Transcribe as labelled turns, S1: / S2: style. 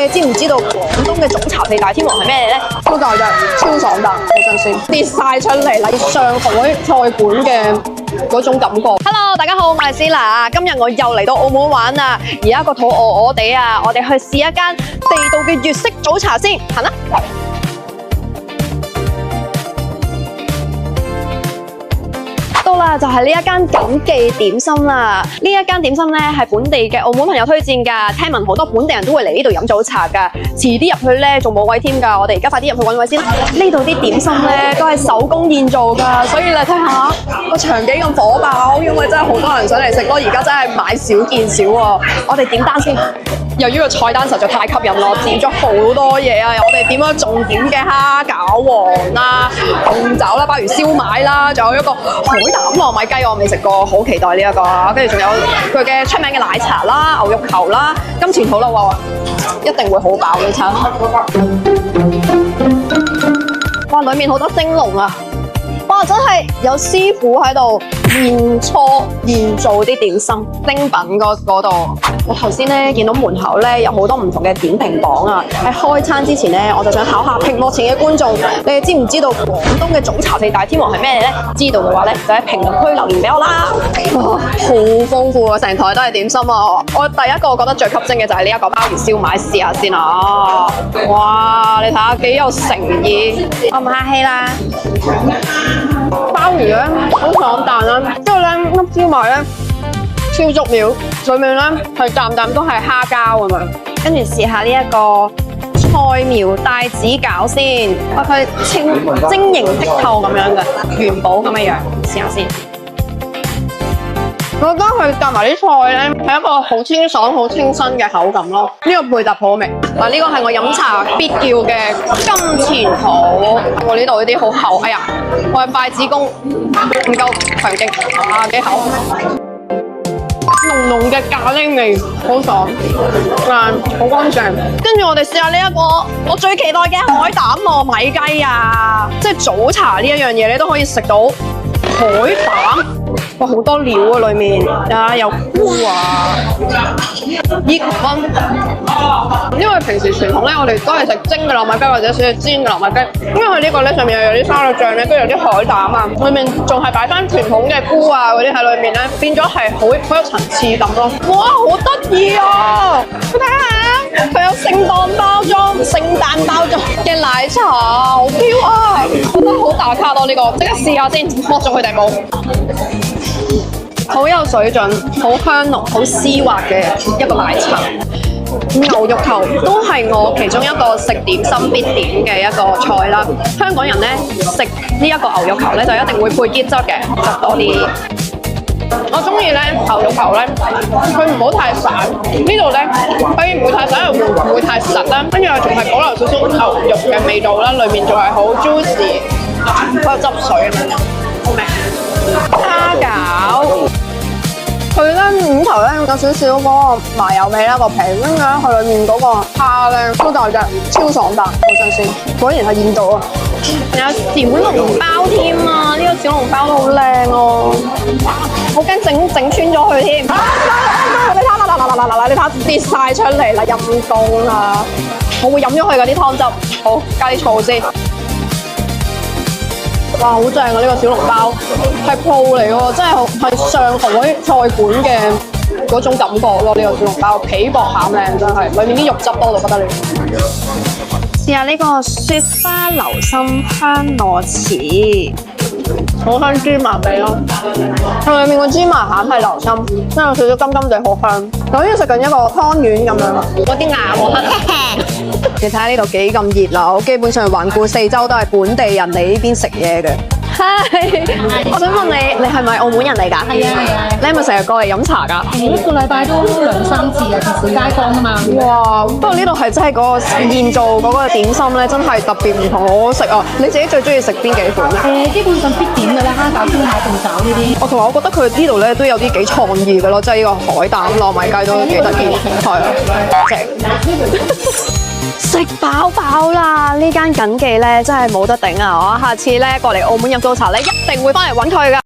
S1: 你哋知唔知道廣東嘅早茶四大天王係咩咧？超大隻，超爽啖，好新鮮，跌晒出嚟啦！上海菜館嘅嗰種感覺。Hello， 大家好，我係 Sila， 今日我又嚟到澳門玩啦，而家個肚餓地啊，我哋去試一間地道嘅粵式早茶先，行啦！到啦，就係呢一間謹記點心啦。呢一間點心咧係本地嘅澳門朋友推薦㗎，聽聞好多本地人都會嚟呢度飲早茶㗎。遲啲入去咧仲冇位添㗎，我哋而家快啲入去揾位先。呢度啲點心咧都係手工現做㗎，所以你睇下個場幾咁火爆，因為真係好多人想嚟食咯。而家真係買少見少喎。我哋點單先。由於個菜單實在太吸引啦，點咗好多嘢啊！我哋點咗重點嘅蝦餃王啦、鳳爪啦、鮑魚燒賣啦，仲有一個海膽糯米雞，我未食過，好期待呢一個。跟住仲有佢嘅出名嘅奶茶啦、牛肉球啦、金錢肚啦，哇！一定會好飽呢餐。哇！裡面好多蒸籠啊！哇！真係有師傅喺度現搓現做啲點心精品嗰度。我頭先咧見到門口咧有好多唔同嘅點評榜啊！喺開餐之前咧，我就想考下屏幕前嘅觀眾，你哋知唔知道廣東嘅早茶四大天王係咩咧？知道嘅話咧，就喺評論區留言俾我啦！哇，好豐富啊！成台都係點心啊！我第一個覺得最吸睛嘅就係呢一個鮑魚燒賣，試下先啊！哇，你睇下幾有誠意，我唔客氣啦！鮑魚咧好爽彈啦，之後咧粒燒賣咧超足料，裏面咧係啖啖都係蝦膠咁樣，跟住試下呢一個菜苗帶子餃先，哇佢晶瑩剔透咁樣嘅元寶咁嘅樣，試下先。我覺得佢夾埋啲菜咧係一個好清爽、好清新嘅口感咯。呢個配搭好味。嗱，呢個係我飲茶必叫嘅金錢肚。我呢度呢啲好厚，哎呀，我嘅筷子功唔夠強勁啊，幾厚。濃濃嘅咖喱味，好爽，好乾淨。跟住我哋試下呢一個我最期待嘅海膽糯米雞啊！即係早茶呢一樣嘢，你都可以食到海膽。哇，好多料啊！裡面啊，有菇啊，益分。因為平時傳統咧，我哋都係食蒸嘅糯米雞或者少少煎嘅糯米雞。因為佢呢個咧上面又有啲沙律醬咧，跟住有啲海膽啊，裡面仲係擺翻傳統嘅菇啊嗰啲喺裡面咧，變咗係好有層次感咯。哇，好得意啊！你睇下，佢有聖誕包裝嘅奶茶，好飄啊！覺得好打卡咯呢個，即刻試下先，剝咗佢哋冇。好有水準，好香濃，好絲滑嘅一個奶茶。牛肉球都係我其中一個食點心必點嘅一個菜啦。香港人咧食呢一個牛肉球咧就一定會配椰汁嘅，汁多啲。我中意咧牛肉球咧，佢唔好太散，呢度咧可以唔會太散又唔會太實啦，跟住仲係保留少少牛肉嘅味道啦，裡面仲係好 juicy， 好有汁水咁樣，好味。蝦餃。佢咧五頭咧有少少嗰個麻油味啦個皮，跟住咧佢裡面嗰個蝦咧超大隻，超爽啖，好新鮮，果然係現做啊！有小籠包添啊，呢個小籠包都好靚哦，好驚整穿咗佢添。你睇，你睇跌晒出嚟啦，陰公啦！我會飲咗佢嗰啲湯汁，好加啲醋先。哇，好正啊！呢個小籠包係鋪嚟喎，真係上海菜館嘅嗰種感覺咯。呢個小籠包皮薄餡靚，真係裡面啲肉汁多到不得了。試下呢個雪花流心香螺絲，好香芝麻味咯。佢裡面個芝麻餡係流心，真係有少少甘甘地，好香。就好似食緊一個湯圓咁樣，嗰啲牙冇黑。你睇下呢度幾咁熱鬧，基本上環顧四周都係本地人嚟呢邊食嘢嘅。我想問你係咪澳門人嚟㗎？係啊。你係咪成日過嚟飲茶㗎？
S2: 一個禮拜都2、3次啊，平時街坊啊嘛。
S1: 哇！不過呢度係真係嗰個現做嗰個點心咧，真係特別唔同，好好食啊！你自己最中意食邊幾款咧？
S2: 基本上必點㗎啦，蝦餃、燒賣、鳳爪呢啲。
S1: 同埋我覺得佢呢度咧都有啲幾創意嘅咯，即係呢個海膽糯米雞都幾得意，係啊，正。食飽飽啦！呢間謹記咧真係冇得頂啊！我下次咧過嚟澳門飲早茶咧，一定會翻嚟揾佢㗎。